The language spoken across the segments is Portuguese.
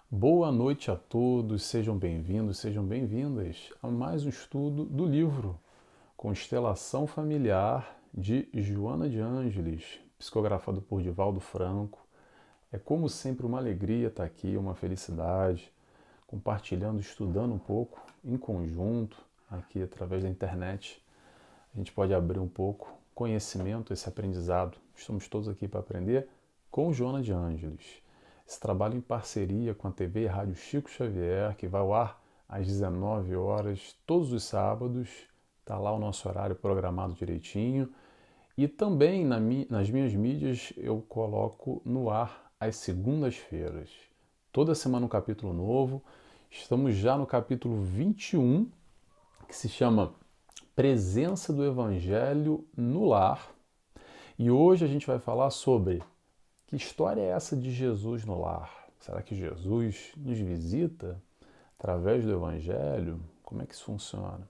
Boa noite a todos, sejam bem-vindos, sejam bem-vindas a mais um estudo do livro Constelação Familiar de Joana de Ângeles, psicografado por Divaldo Franco. É como sempre uma alegria estar aqui, uma felicidade, compartilhando, estudando um pouco em conjunto, aqui através da internet. A gente pode abrir um pouco conhecimento, esse aprendizado. Estamos todos aqui para aprender com Joana de Ângeles. Esse trabalho em parceria com a TV e Rádio Chico Xavier, que vai ao ar às 19 horas, todos os sábados. Está lá o nosso horário programado direitinho. E também nas minhas mídias eu coloco no ar às segundas-feiras. Toda semana um capítulo novo. Estamos já no capítulo 21, que se chama Presença do Evangelho no Lar. E hoje a gente vai falar sobre que história é essa de Jesus no lar? Será que Jesus nos visita através do Evangelho? Como é que isso funciona?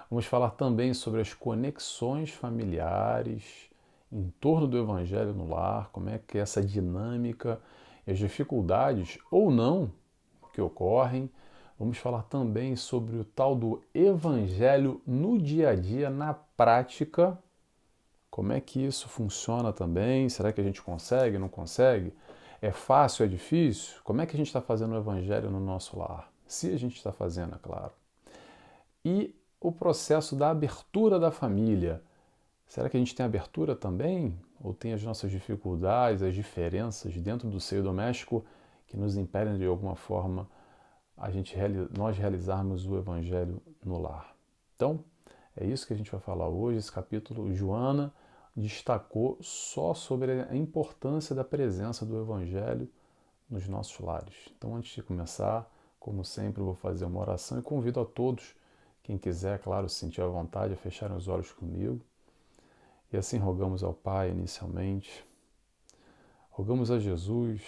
Vamos falar também sobre as conexões familiares em torno do Evangelho no lar, como é que é essa dinâmica e as dificuldades ou não que ocorrem. Vamos falar também sobre o tal do Evangelho no dia a dia, na prática. Como é que isso funciona também? Será que a gente consegue, não consegue? É fácil, é difícil? Como é que a gente está fazendo o Evangelho no nosso lar? Se a gente está fazendo, é claro. E o processo da abertura da família. Será que a gente tem abertura também? Ou tem as nossas dificuldades, as diferenças dentro do seio doméstico que nos impedem de alguma forma nós realizarmos o Evangelho no lar? Então, é isso que a gente vai falar hoje. Esse capítulo, Joana destacou só sobre a importância da presença do Evangelho nos nossos lares. Então, antes de começar, como sempre, eu vou fazer uma oração e convido a todos, quem quiser, claro, se sentir à vontade, a fecharem os olhos comigo. E assim rogamos ao Pai inicialmente. Rogamos a Jesus,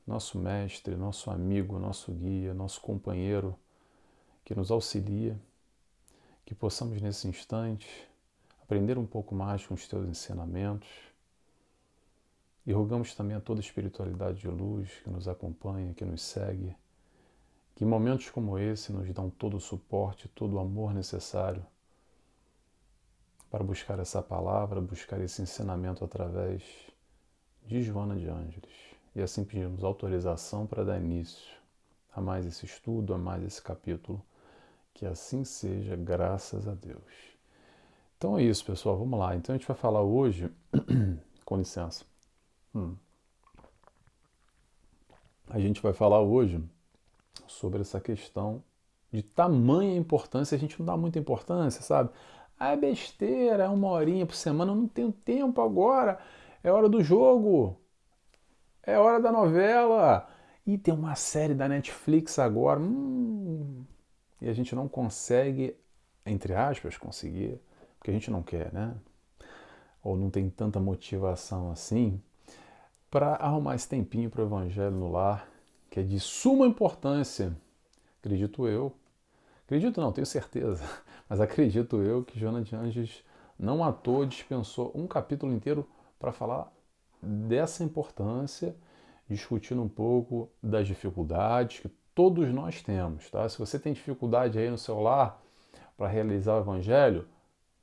nosso mestre, nosso amigo, nosso guia, nosso companheiro, que nos auxilia, que possamos nesse instante aprender um pouco mais com os teus ensinamentos. E rogamos também a toda a espiritualidade de luz que nos acompanha, que nos segue, que em momentos como esse nos dão todo o suporte, todo o amor necessário para buscar essa palavra, buscar esse ensinamento através de Joana de Ângeles. E assim pedimos autorização para dar início a mais esse estudo, a mais esse capítulo. Que assim seja, graças a Deus. Então é isso, pessoal, vamos lá. Então a gente vai falar hoje, com licença, a gente vai falar hoje sobre essa questão de tamanha importância. A gente não dá muita importância, sabe? Ah, é besteira, é uma horinha por semana, eu não tenho tempo agora, é hora do jogo, é hora da novela, e tem uma série da Netflix agora, e a gente não consegue, entre aspas, conseguir, porque a gente não quer, né? Ou não tem tanta motivação assim, para arrumar esse tempinho para o Evangelho no lar, que é de suma importância, acredito eu. Acredito não, tenho certeza, mas acredito eu que Joana de Ângeles não à toa dispensou um capítulo inteiro para falar dessa importância, discutindo um pouco das dificuldades que todos nós temos, tá? Se você tem dificuldade aí no seu lar para realizar o Evangelho,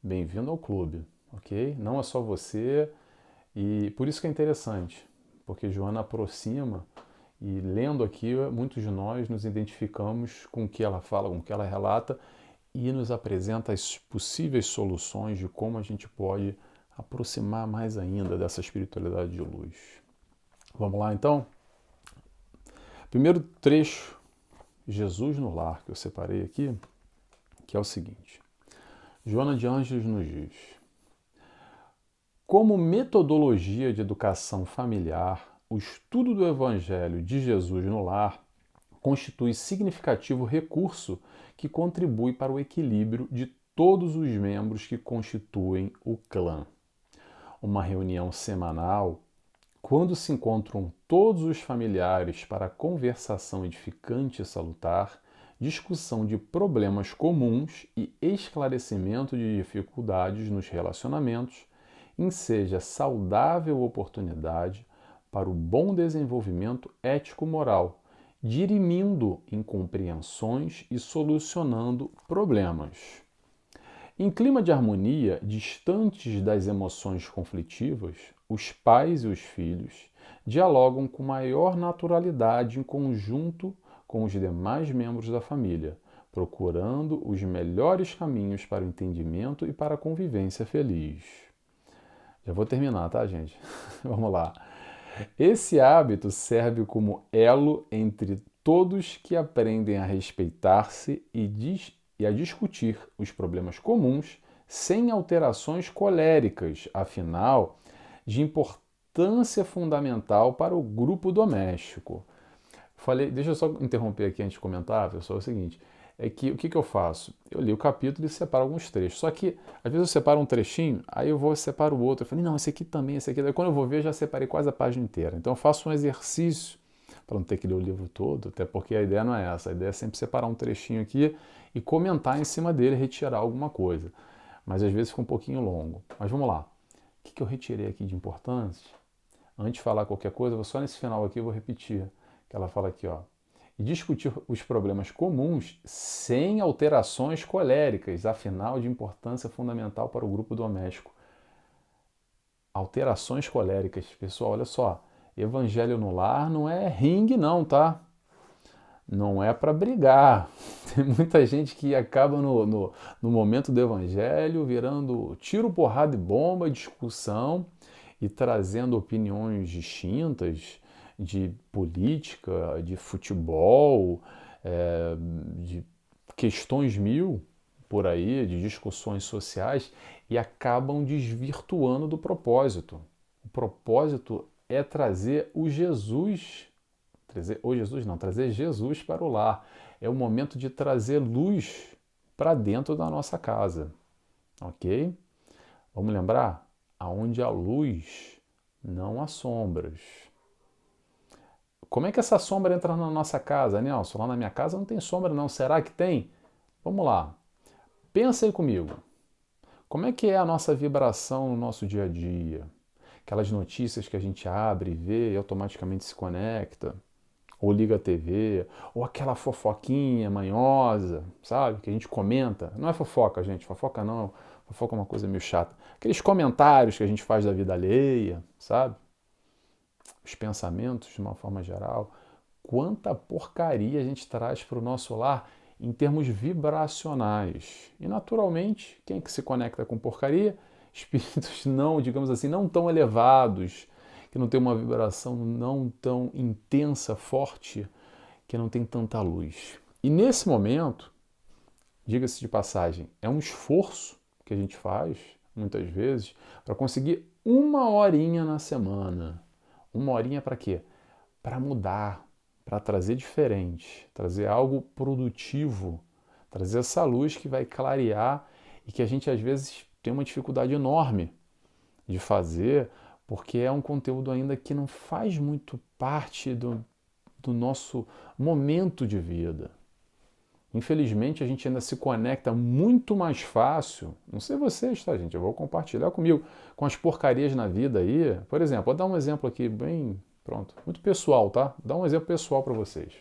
bem-vindo ao clube, ok? Não é só você, e por isso que é interessante, porque Joana aproxima e lendo aqui, muitos de nós nos identificamos com o que ela fala, com o que ela relata e nos apresenta as possíveis soluções de como a gente pode aproximar mais ainda dessa espiritualidade de luz. Vamos lá então? Primeiro trecho, Jesus no lar, que eu separei aqui, que é o seguinte. Joana de Ângeles nos diz: como metodologia de educação familiar, o estudo do Evangelho de Jesus no lar constitui significativo recurso que contribui para o equilíbrio de todos os membros que constituem o clã. Uma reunião semanal, quando se encontram todos os familiares para conversação edificante e salutar, discussão de problemas comuns e esclarecimento de dificuldades nos relacionamentos, enseja saudável oportunidade para o bom desenvolvimento ético-moral dirimindo incompreensões e solucionando problemas. Em clima de harmonia, distantes das emoções conflitivas, os pais e os filhos dialogam com maior naturalidade em conjunto com os demais membros da família, procurando os melhores caminhos para o entendimento e para a convivência feliz. Já vou terminar, tá, gente? Vamos lá. Esse hábito serve como elo entre todos que aprendem a respeitar-se e a discutir os problemas comuns sem alterações coléricas, afinal, de importância fundamental para o grupo doméstico. Deixa eu só interromper aqui antes de comentar, pessoal, é o seguinte, é que o que eu faço? Eu li o capítulo e separo alguns trechos, só que às vezes eu separo um trechinho, aí eu vou separo o outro, eu falei, não, esse aqui também, esse aqui, daí quando eu vou ver eu já separei quase a página inteira, então eu faço um exercício para não ter que ler o livro todo, até porque a ideia não é essa, a ideia é sempre separar um trechinho aqui e comentar em cima dele, retirar alguma coisa, mas às vezes fica um pouquinho longo, mas vamos lá, o que eu retirei aqui de importância? Antes de falar qualquer coisa, vou só nesse final aqui, eu vou repetir, que ela fala aqui, ó, e discutir os problemas comuns sem alterações coléricas, afinal de importância fundamental para o grupo doméstico. Alterações coléricas, pessoal, olha só, evangelho no lar não é ringue não, tá? Não é para brigar. Tem muita gente que acaba no momento do evangelho virando tiro, porrada e bomba, discussão e trazendo opiniões distintas, de política, de futebol, de questões mil por aí, de discussões sociais, e acabam desvirtuando do propósito. O propósito é trazer trazer Jesus para o lar. É o momento de trazer luz para dentro da nossa casa, ok? Vamos lembrar? Aonde há luz, não há sombras. Como é que essa sombra entra na nossa casa, Nelson? Lá na minha casa não tem sombra não. Será que tem? Vamos lá. Pensa aí comigo. Como é que é a nossa vibração no nosso dia a dia? Aquelas notícias que a gente abre e vê e automaticamente se conecta, ou liga a TV, ou aquela fofoquinha manhosa, sabe? Que a gente comenta. Não é fofoca, gente. Fofoca não. Fofoca é uma coisa meio chata. Aqueles comentários que a gente faz da vida alheia, sabe? Os pensamentos de uma forma geral, quanta porcaria a gente traz para o nosso lar em termos vibracionais. E naturalmente, quem é que se conecta com porcaria? Espíritos não, digamos assim, não tão elevados, que não tem uma vibração não tão intensa, forte, que não tem tanta luz. E nesse momento, diga-se de passagem, é um esforço que a gente faz, muitas vezes, para conseguir uma horinha na semana. Uma horinha para quê? Para mudar, para trazer diferente, trazer algo produtivo, trazer essa luz que vai clarear e que a gente às vezes tem uma dificuldade enorme de fazer, porque é um conteúdo ainda que não faz muito parte do nosso momento de vida. Infelizmente, a gente ainda se conecta muito mais fácil, não sei vocês, tá, gente? Eu vou compartilhar comigo, com as porcarias na vida aí. Por exemplo, vou dar um exemplo aqui bem, pronto, muito pessoal, tá? Vou dar um exemplo pessoal para vocês.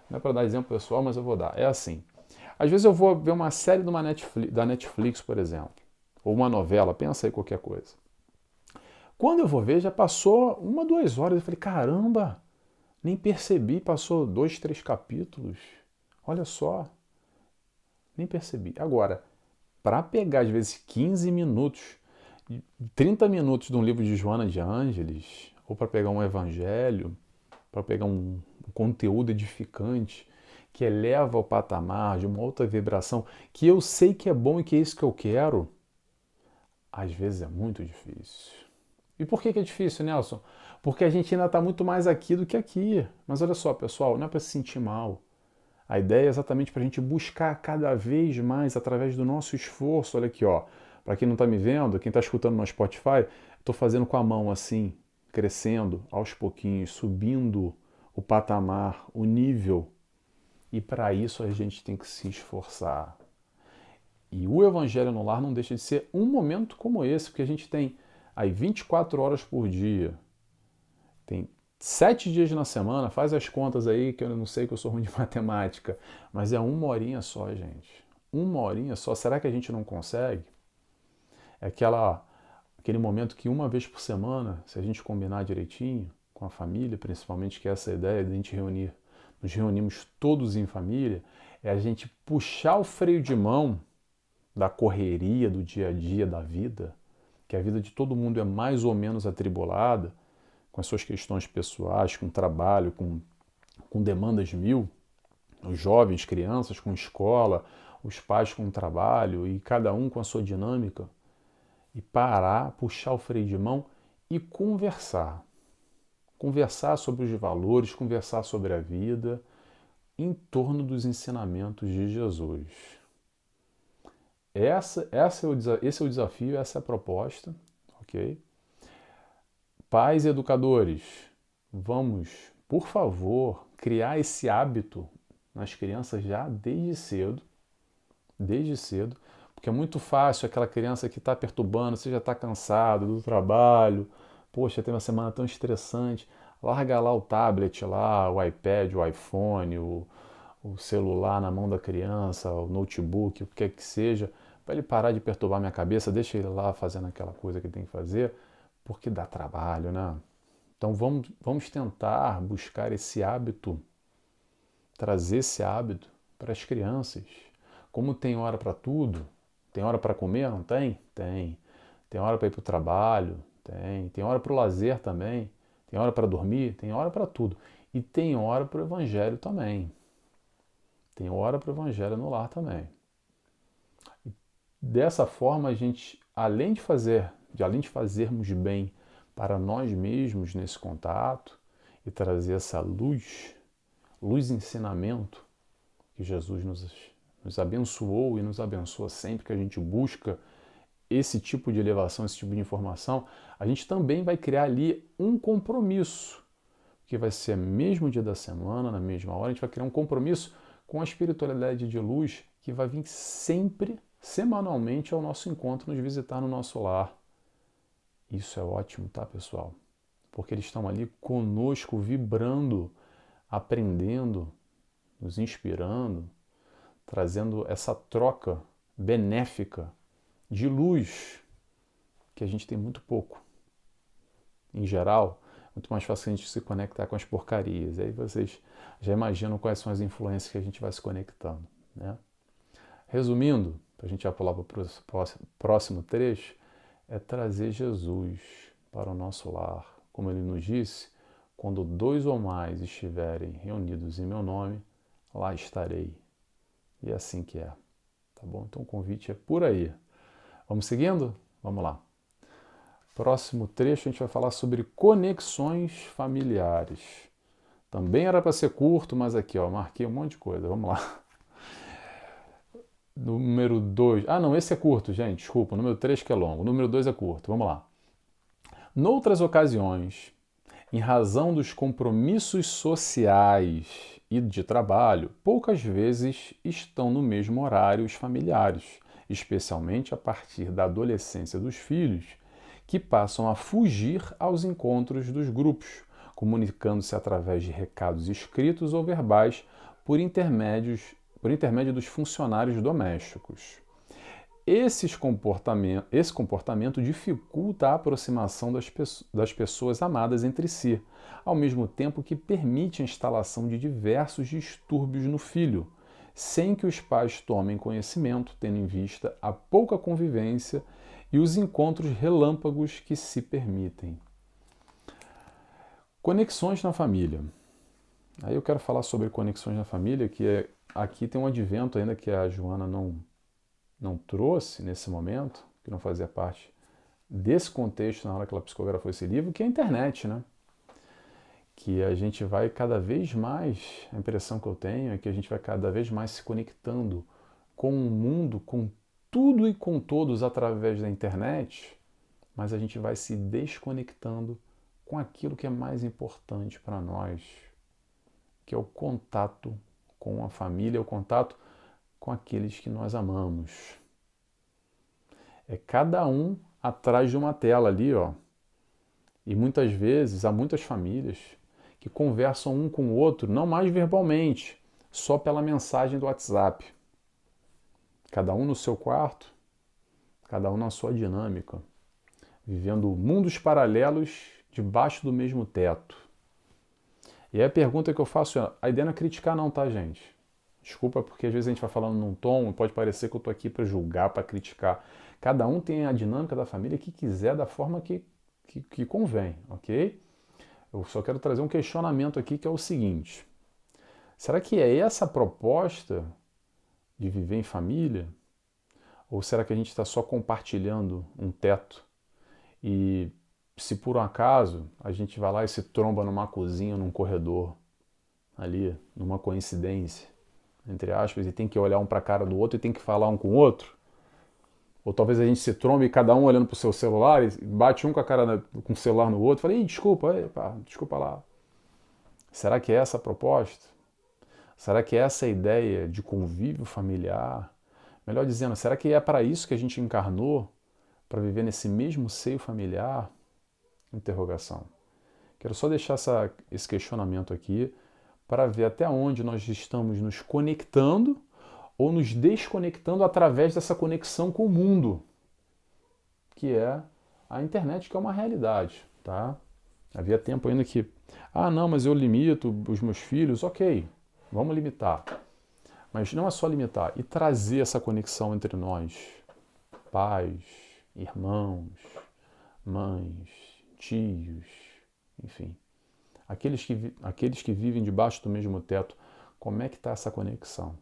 Não é para dar exemplo pessoal, mas eu vou dar. É assim, às vezes eu vou ver uma série da Netflix, por exemplo, ou uma novela, pensa aí qualquer coisa. Quando eu vou ver, já passou 1, 2 horas, eu falei, caramba, nem percebi, passou 2, 3 capítulos. Olha só, nem percebi. Agora, para pegar às vezes 15 minutos, 30 minutos de um livro de Joana de Ângeles, ou para pegar um evangelho, para pegar um conteúdo edificante, que eleva o patamar de uma outra vibração, que eu sei que é bom e que é isso que eu quero, às vezes é muito difícil. E por que é difícil, Nelson? Porque a gente ainda está muito mais aqui do que aqui. Mas olha só, pessoal, não é para se sentir mal. A ideia é exatamente para a gente buscar cada vez mais através do nosso esforço. Olha aqui, ó. Para quem não está me vendo, quem está escutando no Spotify, estou fazendo com a mão assim, crescendo aos pouquinhos, subindo o patamar, o nível. E para isso a gente tem que se esforçar. E o Evangelho no Lar não deixa de ser um momento como esse, porque a gente tem aí 24 horas por dia, tem 7 dias na semana, faz as contas aí, que eu não sei que eu sou ruim de matemática, mas é 1 horinha só, gente. 1 horinha só. Será que a gente não consegue? É aquele momento que 1 vez por semana, se a gente combinar direitinho, com a família, principalmente, que é essa ideia de a gente nos reunimos todos em família, é a gente puxar o freio de mão da correria do dia a dia da vida, que a vida de todo mundo é mais ou menos atribulada, com as suas questões pessoais, com trabalho, com demandas mil, os jovens, crianças com escola, os pais com trabalho e cada um com a sua dinâmica, e parar, puxar o freio de mão e conversar. Conversar sobre os valores, conversar sobre a vida em torno dos ensinamentos de Jesus. Esse é o desafio, essa é a proposta, ok? Pais e educadores, vamos, por favor, criar esse hábito nas crianças já desde cedo, porque é muito fácil aquela criança que está perturbando, você já está cansado do trabalho, poxa, tem uma semana tão estressante, larga lá o tablet, lá, o iPad, o iPhone, o celular na mão da criança, o notebook, o que quer que seja, para ele parar de perturbar minha cabeça, deixa ele lá fazendo aquela coisa que ele tem que fazer, porque dá trabalho, né? Então vamos tentar buscar esse hábito, trazer esse hábito para as crianças. Como tem hora para tudo, tem hora para comer, não tem? Tem. Tem hora para ir para o trabalho? Tem. Tem hora para o lazer também? Tem hora para dormir? Tem hora para tudo. E tem hora para o evangelho também. Tem hora para o evangelho no lar também. E dessa forma a gente, além de fazermos bem para nós mesmos nesse contato e trazer essa luz e ensinamento que Jesus nos abençoou e nos abençoa sempre que a gente busca esse tipo de elevação, esse tipo de informação, a gente também vai criar ali um compromisso, que vai ser no mesmo dia da semana, na mesma hora, a gente vai criar um compromisso com a espiritualidade de luz que vai vir sempre, semanalmente, ao nosso encontro, nos visitar no nosso lar. Isso é ótimo, tá, pessoal? Porque eles estão ali conosco, vibrando, aprendendo, nos inspirando, trazendo essa troca benéfica de luz que a gente tem muito pouco. Em geral, muito mais fácil a gente se conectar com as porcarias. Aí vocês já imaginam quais são as influências que a gente vai se conectando, né? Resumindo, para a gente já pular para o próximo trecho, é trazer Jesus para o nosso lar. Como ele nos disse, quando 2 ou mais estiverem reunidos em meu nome, lá estarei. E é assim que é, tá bom? Então o convite é por aí. Vamos seguindo? Vamos lá. Próximo trecho a gente vai falar sobre conexões familiares. Também era para ser curto, mas aqui, ó, marquei um monte de coisa. Vamos lá. Número 2. Ah, não, esse é curto, gente. Desculpa. Número 3 que é longo. Número 2 é curto. Vamos lá. Noutras ocasiões, em razão dos compromissos sociais e de trabalho, poucas vezes estão no mesmo horário os familiares, especialmente a partir da adolescência dos filhos, que passam a fugir aos encontros dos grupos, comunicando-se através de recados escritos ou verbais por intermédio dos funcionários domésticos. Esse comportamento dificulta a aproximação das pessoas amadas entre si, ao mesmo tempo que permite a instalação de diversos distúrbios no filho, sem que os pais tomem conhecimento, tendo em vista a pouca convivência e os encontros relâmpagos que se permitem. Conexões na família. Aí eu quero falar sobre conexões na família, aqui tem um advento ainda que a Joana não trouxe nesse momento, que não fazia parte desse contexto na hora que ela psicografou esse livro, que é a internet, né? Que a gente vai cada vez mais, a impressão que eu tenho é que a gente vai cada vez mais se conectando com o mundo, com tudo e com todos através da internet, mas a gente vai se desconectando com aquilo que é mais importante para nós, que é o contato com a família, o contato com aqueles que nós amamos. É cada um atrás de uma tela ali, ó. E muitas vezes, há muitas famílias que conversam um com o outro, não mais verbalmente, só pela mensagem do WhatsApp. Cada um no seu quarto, cada um na sua dinâmica, vivendo mundos paralelos debaixo do mesmo teto. E aí a pergunta que eu faço é, a ideia não é criticar não, tá, gente? Desculpa, porque às vezes a gente vai falando num tom e pode parecer que eu estou aqui para julgar, para criticar. Cada um tem a dinâmica da família que quiser, da forma que convém, ok? Eu só quero trazer um questionamento aqui que é o seguinte. Será que é essa a proposta de viver em família? Ou será que a gente está só compartilhando um teto e se por um acaso a gente vai lá e se tromba numa cozinha, num corredor, ali, numa coincidência, entre aspas, e tem que olhar um para a cara do outro e tem que falar um com o outro? Ou talvez a gente se trombe cada um olhando para o seu celular e bate um com a cara com o celular no outro e fala, ih, desculpa, pá, desculpa lá. Será que é essa a proposta? Será que é essa a ideia de convívio familiar? Melhor dizendo, será que é para isso que a gente encarnou? Para viver nesse mesmo seio familiar? Interrogação. Quero só deixar esse questionamento aqui para ver até onde nós estamos nos conectando ou nos desconectando através dessa conexão com o mundo, que é a internet, que é uma realidade, tá? Havia tempo ainda que, não, mas eu limito os meus filhos, ok, vamos limitar. Mas não é só limitar, e trazer essa conexão entre nós, pais, irmãos, mães, tios, enfim. Aqueles que vivem debaixo do mesmo teto, como é que está essa conexão?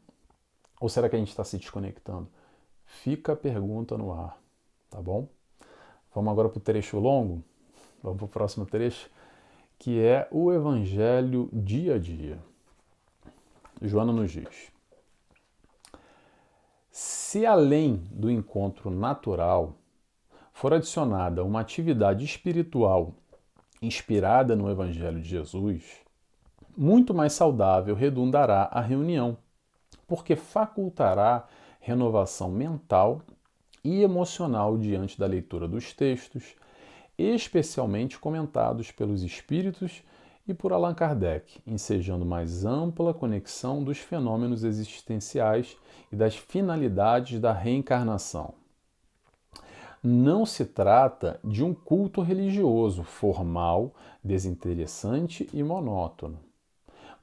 Ou será que a gente está se desconectando? Fica a pergunta no ar, tá bom? Vamos agora para o trecho longo? Vamos para o próximo trecho, que é o Evangelho dia a dia. Joana nos diz: se além do encontro natural for adicionada uma atividade espiritual inspirada no Evangelho de Jesus, muito mais saudável redundará a reunião, porque facultará renovação mental e emocional diante da leitura dos textos, especialmente comentados pelos espíritos e por Allan Kardec, ensejando mais ampla conexão dos fenômenos existenciais e das finalidades da reencarnação. Não se trata de um culto religioso formal, desinteressante e monótono,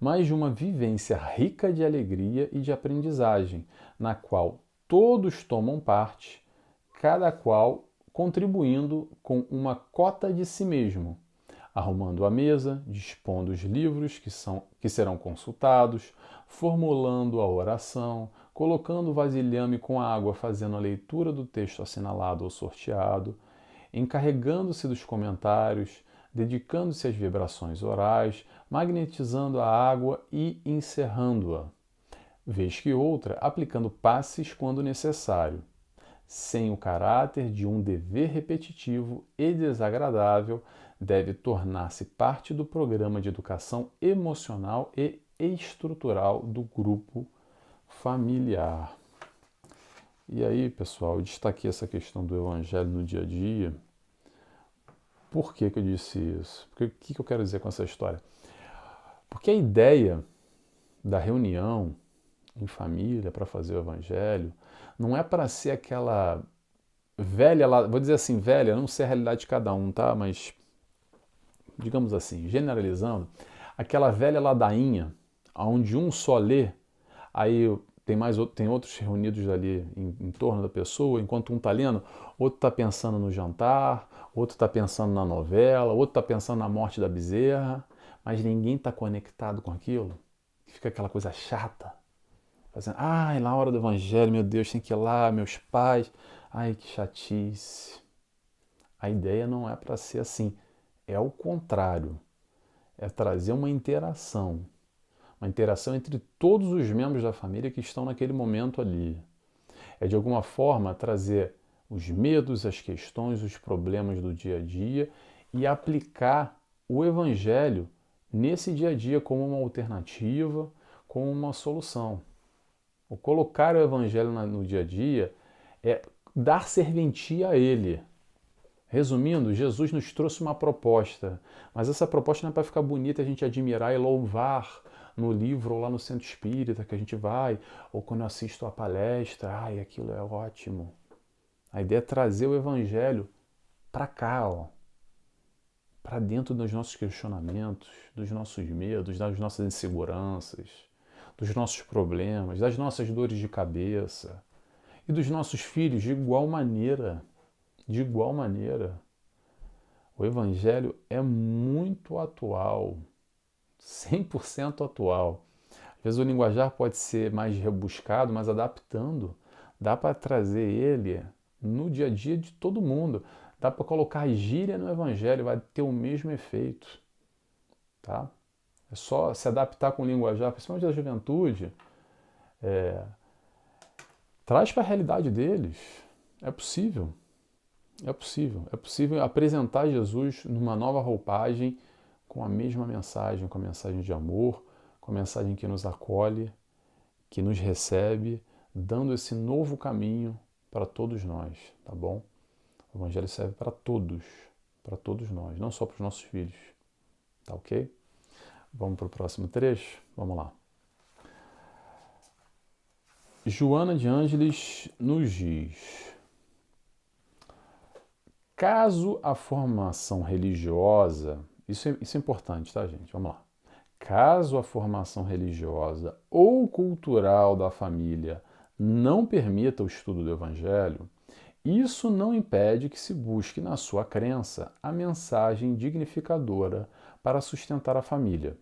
mas de uma vivência rica de alegria e de aprendizagem, na qual todos tomam parte, cada qual contribuindo com uma cota de si mesmo, arrumando a mesa, dispondo os livros que serão consultados, formulando a oração, colocando o vasilhame com água, fazendo a leitura do texto assinalado ou sorteado, encarregando-se dos comentários, dedicando-se às vibrações orais, magnetizando a água e encerrando-a, vez que outra aplicando passes quando necessário, sem o caráter de um dever repetitivo e desagradável, deve tornar-se parte do programa de educação emocional e estrutural do grupo familiar. E aí, pessoal, eu destaquei essa questão do evangelho no dia a dia. Por que eu disse isso? O que eu quero dizer com essa história? Porque a ideia da reunião em família para fazer o evangelho não é para ser aquela velha, vou dizer assim, velha, não sei a realidade de cada um, tá? Mas, digamos assim, generalizando, aquela velha ladainha, onde um só lê, aí tem outros reunidos ali em torno da pessoa, enquanto um está lendo, outro está pensando no jantar, outro está pensando na novela, outro está pensando na morte da bezerra, mas ninguém está conectado com aquilo. Fica aquela coisa chata. Fazendo, na hora do evangelho, meu Deus, tem que ir lá, meus pais. Ai, que chatice. A ideia não é para ser assim. É o contrário. É trazer uma interação entre todos os membros da família que estão naquele momento ali. É de alguma forma trazer os medos, as questões, os problemas do dia a dia e aplicar o evangelho nesse dia a dia como uma alternativa, como uma solução. O colocar o evangelho no dia a dia é dar serventia a ele. Resumindo, Jesus nos trouxe uma proposta, mas essa proposta não é para ficar bonita, a gente admirar e louvar no livro ou lá no centro espírita que a gente vai, ou quando eu assisto a palestra, ai, aquilo é ótimo. A ideia é trazer o evangelho para cá, ó, para dentro dos nossos questionamentos, dos nossos medos, das nossas inseguranças, dos nossos problemas, das nossas dores de cabeça e dos nossos filhos de igual maneira. De igual maneira. O Evangelho é muito atual, 100% atual. Às vezes o linguajar pode ser mais rebuscado, mas adaptando. Dá para trazer ele no dia a dia de todo mundo. Dá para colocar gíria no Evangelho, vai ter o mesmo efeito. Tá? É só se adaptar com o linguajar, principalmente da juventude. Traz para a realidade deles. É possível. É possível. É possível apresentar Jesus numa nova roupagem com a mesma mensagem, com a mensagem de amor, com a mensagem que nos acolhe, que nos recebe, dando esse novo caminho para todos nós, tá bom? O Evangelho serve para todos nós, não só para os nossos filhos, tá ok? Vamos para o próximo trecho? Vamos lá. Joana de Ângeles nos diz: caso a formação religiosa, isso é importante, tá, gente? Vamos lá. Caso a formação religiosa ou cultural da família não permita o estudo do Evangelho, isso não impede que se busque na sua crença a mensagem dignificadora para sustentar a família.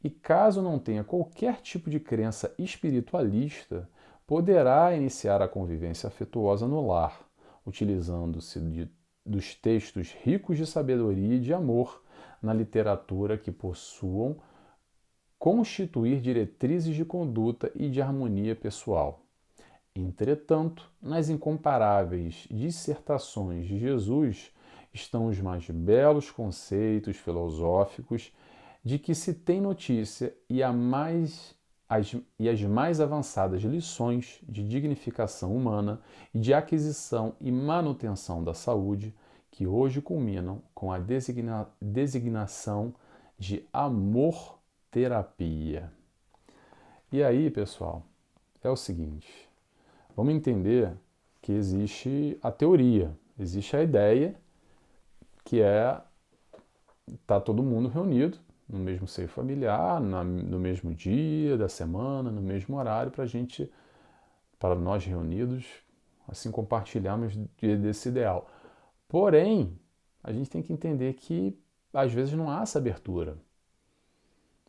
E caso não tenha qualquer tipo de crença espiritualista, poderá iniciar a convivência afetuosa no lar, utilizando-se dos textos ricos de sabedoria e de amor na literatura que possuam constituir diretrizes de conduta e de harmonia pessoal. Entretanto, nas incomparáveis dissertações de Jesus estão os mais belos conceitos filosóficos de que se tem notícia e as mais avançadas lições de dignificação humana e de aquisição e manutenção da saúde, que hoje culminam com a designação de amor-terapia. E aí, pessoal, é o seguinte, vamos entender que existe a teoria, existe a ideia, que é tá todo mundo reunido no mesmo seio familiar, no mesmo dia da semana, no mesmo horário, para nós reunidos, assim compartilharmos desse ideal. Porém, a gente tem que entender que às vezes não há essa abertura.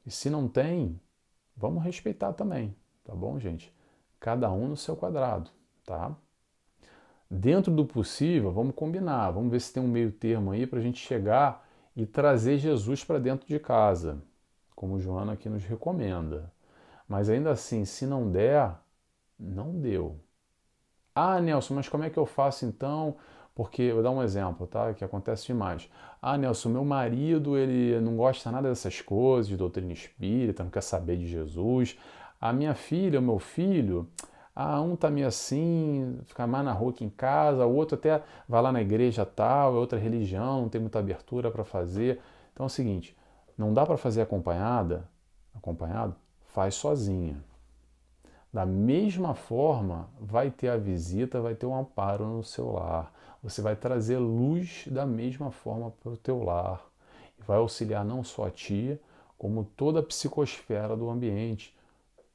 E se não tem, vamos respeitar também, tá bom, gente? Cada um no seu quadrado, tá? Dentro do possível, vamos combinar, vamos ver se tem um meio termo aí para a gente chegar e trazer Jesus para dentro de casa, como Joana aqui nos recomenda. Mas ainda assim, se não der, não deu. Ah, Nelson, mas como é que eu faço então? Porque, eu vou dar um exemplo, tá? Que acontece demais. Ah, Nelson, meu marido, ele não gosta nada dessas coisas, de doutrina espírita, não quer saber de Jesus. A minha filha, o meu filho, um tá meio assim, fica mais na rua que em casa, o outro até vai lá na igreja tal, é outra religião, não tem muita abertura para fazer. Então é o seguinte, não dá para fazer acompanhado, faz sozinha. Da mesma forma, vai ter a visita, vai ter um amparo no seu lar. Você vai trazer luz da mesma forma para o teu lar. E vai auxiliar não só a tia, como toda a psicosfera do ambiente,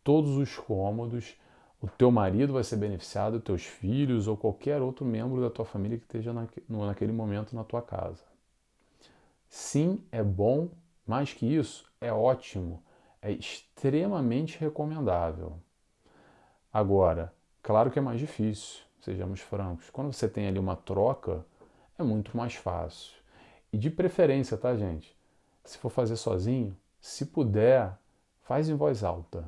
todos os cômodos. O teu marido vai ser beneficiado, teus filhos ou qualquer outro membro da tua família que esteja naquele momento na tua casa. Sim, é bom, mais que isso, é ótimo, é extremamente recomendável. Agora, claro que é mais difícil, sejamos francos. Quando você tem ali uma troca, é muito mais fácil. E de preferência, tá, gente? Se for fazer sozinho, se puder, faz em voz alta.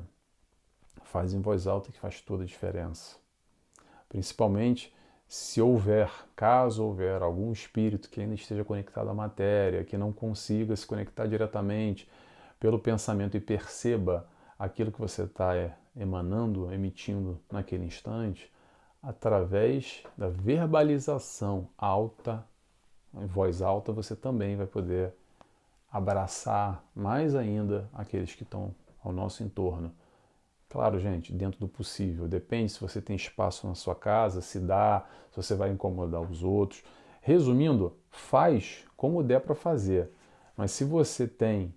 Faz em voz alta que faz toda a diferença. Principalmente se caso houver algum espírito que ainda esteja conectado à matéria, que não consiga se conectar diretamente pelo pensamento e perceba aquilo que você está emanando, emitindo naquele instante, através da verbalização alta, em voz alta, você também vai poder abraçar mais ainda aqueles que estão ao nosso entorno. Claro, gente, dentro do possível. Depende se você tem espaço na sua casa, se dá, se você vai incomodar os outros. Resumindo, faz como der para fazer. Mas se você tem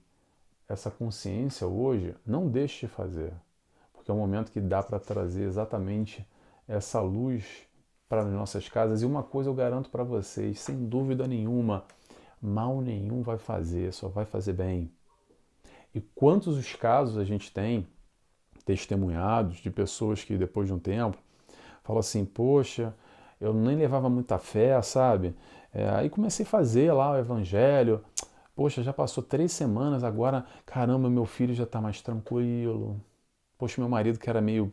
essa consciência hoje, não deixe de fazer. Porque é um momento que dá para trazer exatamente essa luz para as nossas casas. E uma coisa eu garanto para vocês, sem dúvida nenhuma, mal nenhum vai fazer, só vai fazer bem. E quantos os casos a gente tem testemunhados de pessoas que depois de um tempo falam assim, poxa, eu nem levava muita fé, sabe? Aí comecei a fazer lá o evangelho, poxa, já passou 3 semanas, agora, caramba, meu filho já está mais tranquilo. Poxa, meu marido que era meio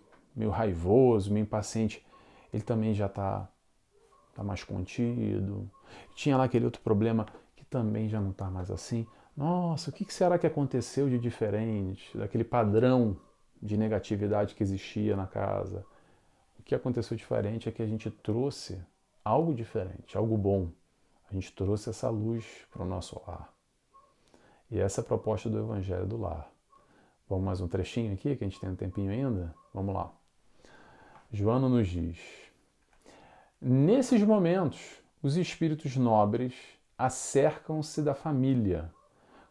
raivoso, meio impaciente, ele também já tá mais contido. Tinha lá aquele outro problema que também já não está mais assim. Nossa, o que será que aconteceu de diferente daquele padrão de negatividade que existia na casa? O que aconteceu diferente é que a gente trouxe algo diferente, algo bom. A gente trouxe essa luz para o nosso lar. E essa é a proposta do Evangelho do Lar. Vamos mais um trechinho aqui, que a gente tem um tempinho ainda? Vamos lá. Joana nos diz: nesses momentos, os espíritos nobres acercam-se da família,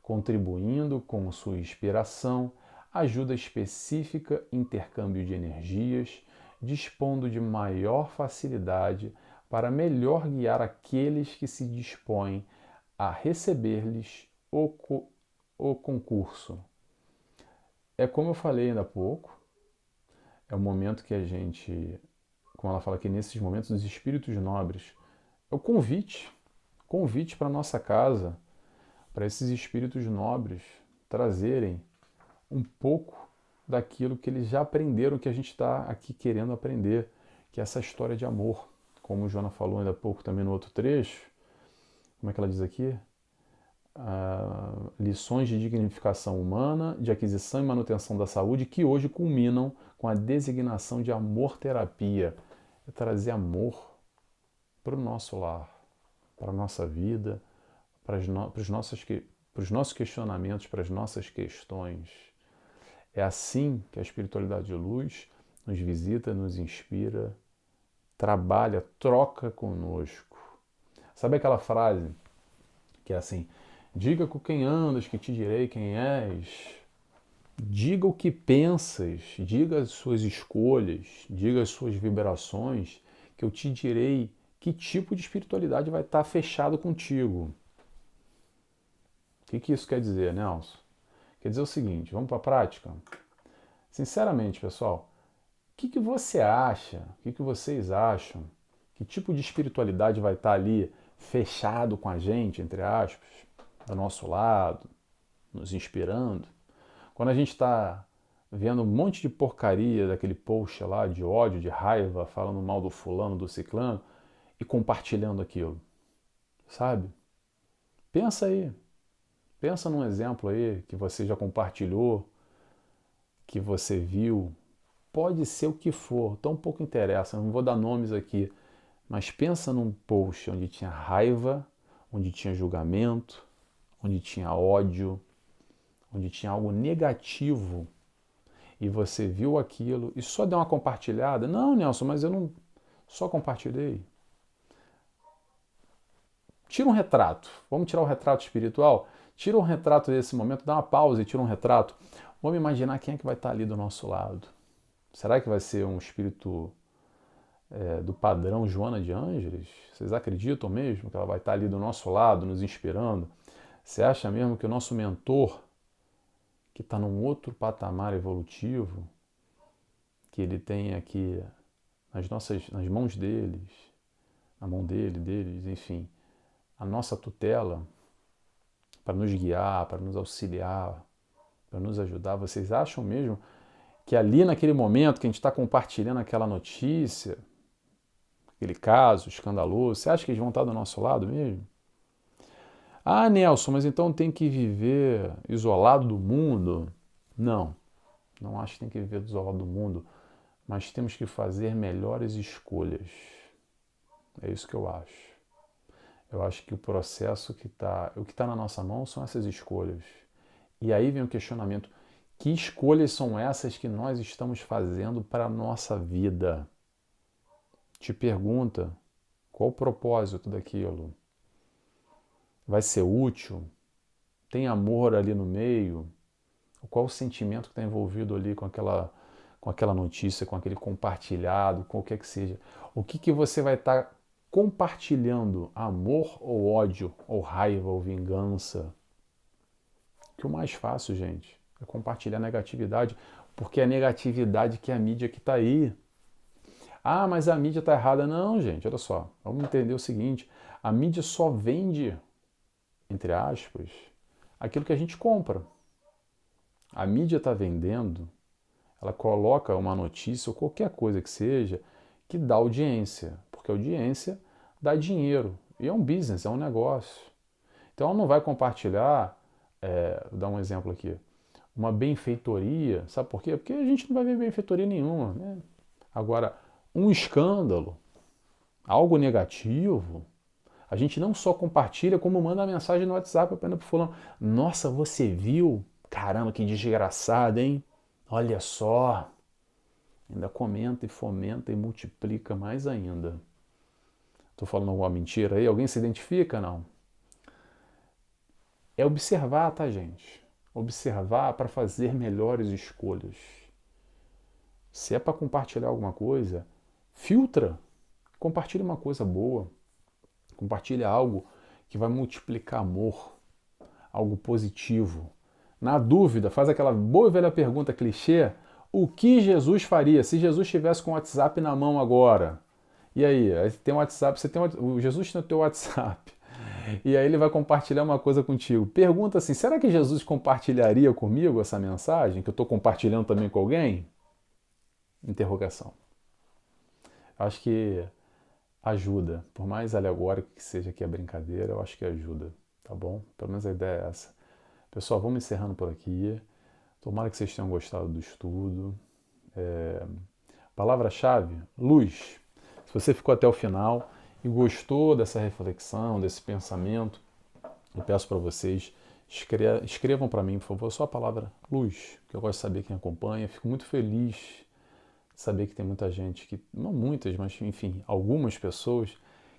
contribuindo com sua inspiração, ajuda específica, intercâmbio de energias, dispondo de maior facilidade para melhor guiar aqueles que se dispõem a receber-lhes o concurso. É como eu falei ainda há pouco, é o momento que a gente, como ela fala aqui, nesses momentos dos espíritos nobres, é o convite para a nossa casa, para esses espíritos nobres trazerem um pouco daquilo que eles já aprenderam, que a gente está aqui querendo aprender, que é essa história de amor. Como o Joana falou ainda há pouco também no outro trecho, como é que ela diz aqui? Lições de dignificação humana, de aquisição e manutenção da saúde, que hoje culminam com a designação de amor-terapia. É trazer amor para o nosso lar, para a nossa vida, para os nossos questionamentos, para as nossas questões. É assim que a espiritualidade de luz nos visita, nos inspira, trabalha, troca conosco. Sabe aquela frase que é assim: diga com quem andas, que te direi quem és. Diga o que pensas, diga as suas escolhas, diga as suas vibrações, que eu te direi que tipo de espiritualidade vai estar fechado contigo. O que isso quer dizer, Nelson? Quer dizer o seguinte, vamos para a prática? Sinceramente, pessoal, o que você acha, o que vocês acham, que tipo de espiritualidade vai estar ali fechado com a gente, entre aspas, do nosso lado, nos inspirando? Quando a gente está vendo um monte de porcaria daquele post lá, de ódio, de raiva, falando mal do fulano, do ciclano, e compartilhando aquilo, sabe? Pensa aí, pensa num exemplo aí que você já compartilhou, que você viu, pode ser o que for, tão pouco interessa, não vou dar nomes aqui, mas pensa num post onde tinha raiva, onde tinha julgamento, onde tinha ódio, onde tinha algo negativo, e você viu aquilo e só deu uma compartilhada. Não, Nelson, mas eu não só compartilhei. Tira um retrato. Vamos tirar o retrato espiritual? Tira um retrato desse momento, dá uma pausa e tira um retrato. Vamos imaginar quem é que vai estar ali do nosso lado. Será que vai ser um espírito do padrão Joana de Ângeles? Vocês acreditam mesmo que ela vai estar ali do nosso lado, nos inspirando? Você acha mesmo que o nosso mentor, que está num outro patamar evolutivo, que ele tem aqui nas mãos deles, na mão deles, enfim, a nossa tutela para nos guiar, para nos auxiliar, para nos ajudar? Vocês acham mesmo que ali naquele momento que a gente está compartilhando aquela notícia, aquele caso escandaloso, você acha que eles vão estar do nosso lado mesmo? Ah, Nelson, mas então tem que viver isolado do mundo? Não, não acho que tem que viver isolado do mundo, mas temos que fazer melhores escolhas. É isso que eu acho. Eu acho que o processo o que está na nossa mão são essas escolhas. E aí vem o questionamento: que escolhas são essas que nós estamos fazendo para a nossa vida? Te pergunta, qual o propósito daquilo? Vai ser útil? Tem amor ali no meio? Qual o sentimento que está envolvido ali com aquela notícia, com aquele compartilhado, qualquer que seja? O que, que você vai estar compartilhando? Amor ou ódio, ou raiva, ou vingança? Que o mais fácil, gente, é compartilhar negatividade, porque é a negatividade que é a mídia que está aí. Ah, mas a mídia está errada. Não, gente, olha só. Vamos entender o seguinte: a mídia só vende, entre aspas, aquilo que a gente compra. A mídia está vendendo, ela coloca uma notícia ou qualquer coisa que seja que dá audiência, porque a audiência dá dinheiro. E é um business, é um negócio. Então ela não vai compartilhar, vou dar um exemplo aqui, uma benfeitoria, sabe por quê? Porque a gente não vai ver benfeitoria nenhuma, né? Agora, um escândalo, algo negativo, a gente não só compartilha, como manda a mensagem no WhatsApp apenas pro fulano. Nossa, você viu? Caramba, que desgraçado, hein? Olha só. Ainda comenta e fomenta e multiplica mais ainda. Tô falando alguma mentira aí? Alguém se identifica? Não. É observar, tá, gente? Observar para fazer melhores escolhas. Se é para compartilhar alguma coisa, filtra. Compartilha uma coisa boa. Compartilha algo que vai multiplicar amor, algo positivo. Na dúvida, faz aquela boa e velha pergunta clichê: o que Jesus faria se Jesus estivesse com o WhatsApp na mão agora? E aí tem um WhatsApp, o Jesus tem o teu WhatsApp. E aí ele vai compartilhar uma coisa contigo. Pergunta assim: será que Jesus compartilharia comigo essa mensagem que eu estou compartilhando também com alguém? Interrogação. Acho que ajuda. Por mais alegórico que seja aqui a brincadeira, eu acho que ajuda. Tá bom? Pelo menos a ideia é essa. Pessoal, vamos encerrando por aqui. Tomara que vocês tenham gostado do estudo. Palavra-chave: luz. Se você ficou até o final e gostou dessa reflexão, desse pensamento, eu peço para vocês, escrevam para mim, por favor, só a palavra luz, que eu gosto de saber quem acompanha. Fico muito feliz de saber que tem muita gente, que não muitas, mas enfim, algumas pessoas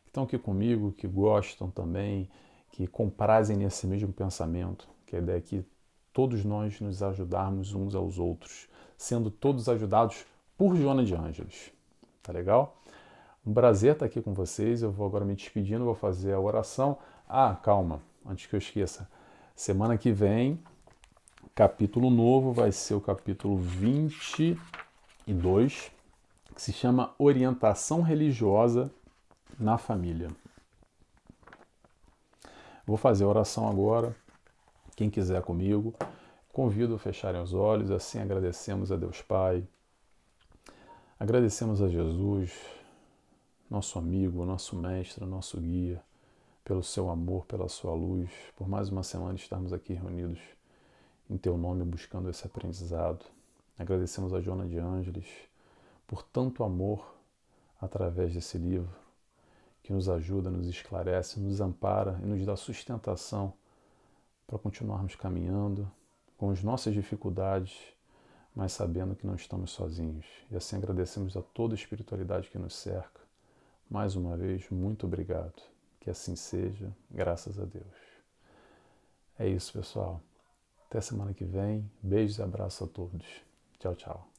que estão aqui comigo, que gostam também, que comprazem nesse mesmo pensamento, que a ideia é que todos nós nos ajudarmos uns aos outros, sendo todos ajudados por Joana de Ângeles. Tá legal? Um prazer estar aqui com vocês. Eu vou agora me despedindo, vou fazer a oração. Ah, calma, antes que eu esqueça. Semana que vem, capítulo novo, vai ser o capítulo 22, que se chama Orientação Religiosa na Família. Vou fazer a oração agora. Quem quiser comigo, convido a fecharem os olhos. Assim agradecemos a Deus Pai, agradecemos a Jesus, nosso amigo, nosso mestre, nosso guia, pelo seu amor, pela sua luz, por mais uma semana estarmos aqui reunidos em teu nome buscando esse aprendizado. Agradecemos a Joana de Ângeles por tanto amor através desse livro, que nos ajuda, nos esclarece, nos ampara e nos dá sustentação para continuarmos caminhando com as nossas dificuldades, mas sabendo que não estamos sozinhos. E assim agradecemos a toda a espiritualidade que nos cerca. Mais uma vez, muito obrigado. Que assim seja, graças a Deus. É isso, pessoal. Até semana que vem. Beijos e abraços a todos. Tchau, tchau.